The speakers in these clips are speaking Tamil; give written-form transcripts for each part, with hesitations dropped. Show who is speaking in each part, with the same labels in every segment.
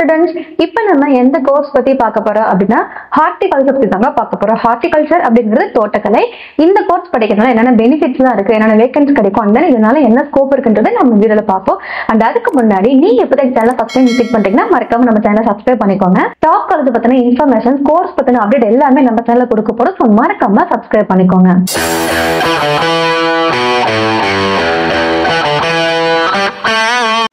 Speaker 1: ஸ்டூடெண்ட்ஸ், இப்போ நம்ம எந்த கோர்ஸ் பத்தி பார்க்க போறோம் அப்படின்னா ஹார்டிகல்ச்சர் பத்தி தாங்க பார்க்க போறோம். ஹார்டிகல்ச்சர் அப்படிங்கிறது தோட்டக்கலை. இந்த கோர்ஸ் படிக்கிறதுனால என்னென்ன பெனிஃபிட்ஸ் எல்லாம் இருக்கு, என்னென்ன வேகன்ஸ் கிடைக்கும், அந்த இதனால என்ன ஸ்கோப் இருக்குன்றதை நம்ம வீடியோல பார்ப்போம். அண்ட் அதுக்கு முன்னாடி நீங்க இப்போதைக்கு சேனல் ஃபர்ஸ்ட் டைம் விசிட் பண்றீங்கன்னா மறக்காம நம்ம சேனலை சப்ஸ்கிரைப் பண்ணிக்கோங்க. டாப் காலேஜ் பத்தின இன்ஃபர்மேஷன், கோர்ஸ் பத்தின அப்டேட் எல்லாமே நம்ம சேனல்ல கொடுக்க போறோம். ஸோ மறக்காம சப்ஸ்கிரைப் பண்ணிக்கோங்க.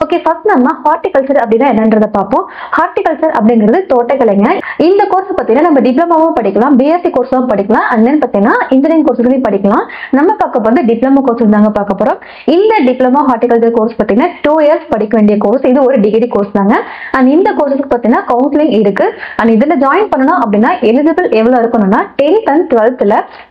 Speaker 1: ஓகே, ஃபர்ஸ்ட் நம்ம ஹார்டிகல்ச்சர் அப்படின்னா என்னன்றதை பார்ப்போம். ஹார்டிகல்ச்சர் அப்படிங்கிறது தோட்டக்கலைங்க. இந்த கோர்ஸ் பார்த்தீங்கன்னா நம்ம டிப்ளமாவும் படிக்கலாம், பிஎஸ்சி கோர்ஸும் படிக்கலாம், அண்ட் தென் பார்த்தீங்கன்னா இன்ஜினியரிங் கோர்ஸுமே படிக்கலாம். நம்ம பார்க்க போகிறது டிப்ளமோ கோர்ஸ் தாங்க பார்க்க போறோம். இந்த டிப்ளமோ ஹார்டிகல்ச்சர் கோர்ஸ் பார்த்தீங்கன்னா 2 years படிக்க வேண்டிய கோர்ஸ். இது ஒரு டிகிரி கோர்ஸ் தாங்க. அண்ட் இந்த கோர்ஸுக்கு பார்த்தீங்கன்னா கவுன்சிலிங் இருக்கு. அண்ட் இதில் ஜாயின் பண்ணணும் அப்படின்னா எலிஜிபிள் எவ்வளவு இருக்கணும்னா 10th and 12th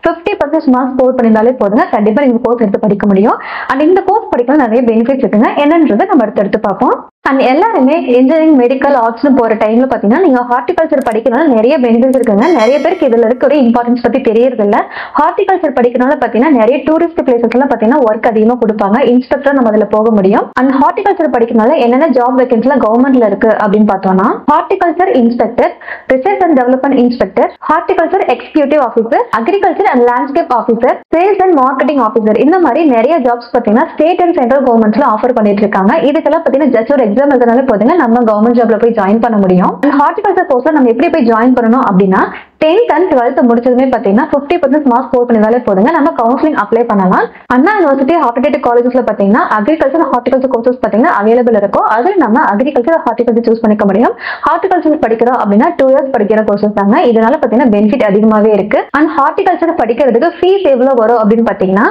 Speaker 1: 50% marks score பண்ணியிருந்தாலே போதுங்க. கண்டிப்பா இந்த கோர்ஸ் எடுத்து படிக்க முடியும். அண்ட் இந்த கோர்ஸ் படிக்கலாம் நிறைய பெனிஃபிட்ஸ் இருக்குங்க. என்னன்றதை நம்ம எடுத்து பார்ப்போம். அண்ட் எல்லாருமே இன்ஜினியரிங், மெடிக்கல், ஆர்ட்ஸ்னு போற டைம்ல பாத்தீங்கன்னா நீங்க ஹார்டிகல்ச்சர் படிக்கிறதுனால நிறைய பெனிஃபிட்ஸ் இருக்குங்க. நிறைய பேருக்கு இதுல இருக்க ஒரு இம்பார்ட்டன்ஸ் பத்தி தெரியறது இல்ல. ஹார்டிகல்ச்சர் படிக்கிறதுனால பாத்தீங்கன்னா நிறைய டூரிஸ்ட் பிளேசஸ் எல்லாம் பாத்தீங்கன்னா ஒர்க் அதிகமா கொடுப்பாங்க. இன்ஸ்ட்ரக்டர் நம்ம அதுல போக முடியும். அண்ட் ஹார்டிகல்ச்சர் படிக்கிறதுனால என்னென்ன ஜாப் வேகன்ஸ்லாம் கவர்மெண்ட்ல இருக்கு அப்படின்னு பார்த்தோம்னா horticulture inspector, research and development inspector, horticulture executive officer, agriculture and landscape officer, sales and marketing officer, இந்த மாதிரி நிறைய ஜாப்ஸ் பாத்தீங்கன்னா ஸ்டேட் அண்ட் சென்ட்ரல் கவர்மெண்ட்ஸ்ல ஆஃபர் பண்ணிட்டு இருக்காங்க. இதுக்கெல்லாம் பாத்தீங்கன்னா ஜஸ்ட் ஒரு எக்ஸாம் எழுதினாலே போதுங்க, நம்ம கவர்மெண்ட் ஜாப்ல போய் ஜாயின் பண்ண முடியும். ஹார்டிகல்ச்சர் கோர்ஸ்ல நம்ம எப்படி போய் ஜாயின் பண்ணணும் அப்படின்னா 10th and 12th முடிச்சதுமே பாத்தீங்கன்னா 50% மார்க்ஸ் ஸ்கோர் பண்ணினாலே போதுங்க, நம்ம கவுன்சிலிங் அப்ளை பண்ணலாம். அண்ணா யூனிவர்சிட்டி ஹார்டிகல்ச்சர் காலேஜஸ்ல பாத்தீங்கன்னா அக்ரிகல்ச்சர் ஹார்டிகல்ச்சர் கோர்சஸ் பாத்தீங்கன்னா அவைலபிள் இருக்கும். அதுல நம்ம அக்ரிகல்ச்சர் ஹார்டிகல்ச்சர் சூஸ் பண்ணிக்க முடியும். ஹார்டிகல்ச்சர் படிக்கிறோம் அப்படின்னா 2 years படிக்கிற கோர்சஸ் தாங்க. இதனால பாத்தீங்கன்னா பெனிஃபிட் அதிகமாவே இருக்கு. அண்ட் ஹார்டிகல்ச்சர் படிக்கிறதுக்கு ஃபீஸ் எவ்வளவு வரும் அப்படின்னு பாத்தீங்கன்னா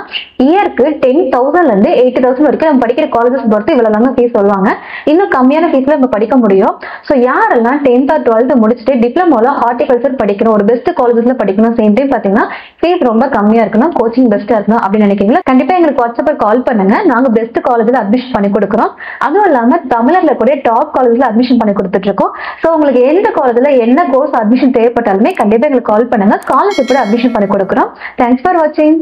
Speaker 1: இயருக்கு 10,000 ல இருந்து 80,000 வரைக்கும் நம்ம படிக்கிற காலேஜஸ் பொறுத்து இவ்வளவு தாங்க ஃபீஸ் சொல்லுவாங்க. இன்னும் கம்மியான ஃபீஸ்ல நம்ம படிக்க முடியும். ஸோ யாரெல்லாம் 10th or 12th முடிச்சுட்டு டிப்ளமோல ஹார்டிகல்ச்சர் படிக்கணும், ஒரு பெஸ்ட் காலேஜஸ்ல படிக்கணும், சேம் டைம் பாத்தீங்கன்னா ஃபீஸ் ரொம்ப கம்மியா இருக்கணும், கோச்சிங் பெஸ்டா இருக்கணும் அப்படின்னு நினைக்கிறீங்களா, கண்டிப்பா எங்களுக்கு வாட்ஸ்அப்ல கால் பண்ணுங்க. நாங்க பெஸ்ட் காலேஜ்ல அட்மிஷன் பண்ணி கொடுக்குறோம். அதுவும் இல்லாம தமிழ்நாட்டுல கூட டாப் காலேஜ்ல அட்மிஷன் பண்ணி கொடுத்துட்டு இருக்கோம். ஸோ உங்களுக்கு எந்த காலேஜ்ல என்ன கோர்ஸ் அட்மிஷன் தேவைப்பட்டாலுமே கண்டிப்பா எங்களுக்கு கால் பண்ணுங்க. ஸ்காலர்ஷிப் அட்மிஷன் பண்ணி கொடுக்குறோம். தேங்க்ஸ் ஃபார் வாட்சிங்.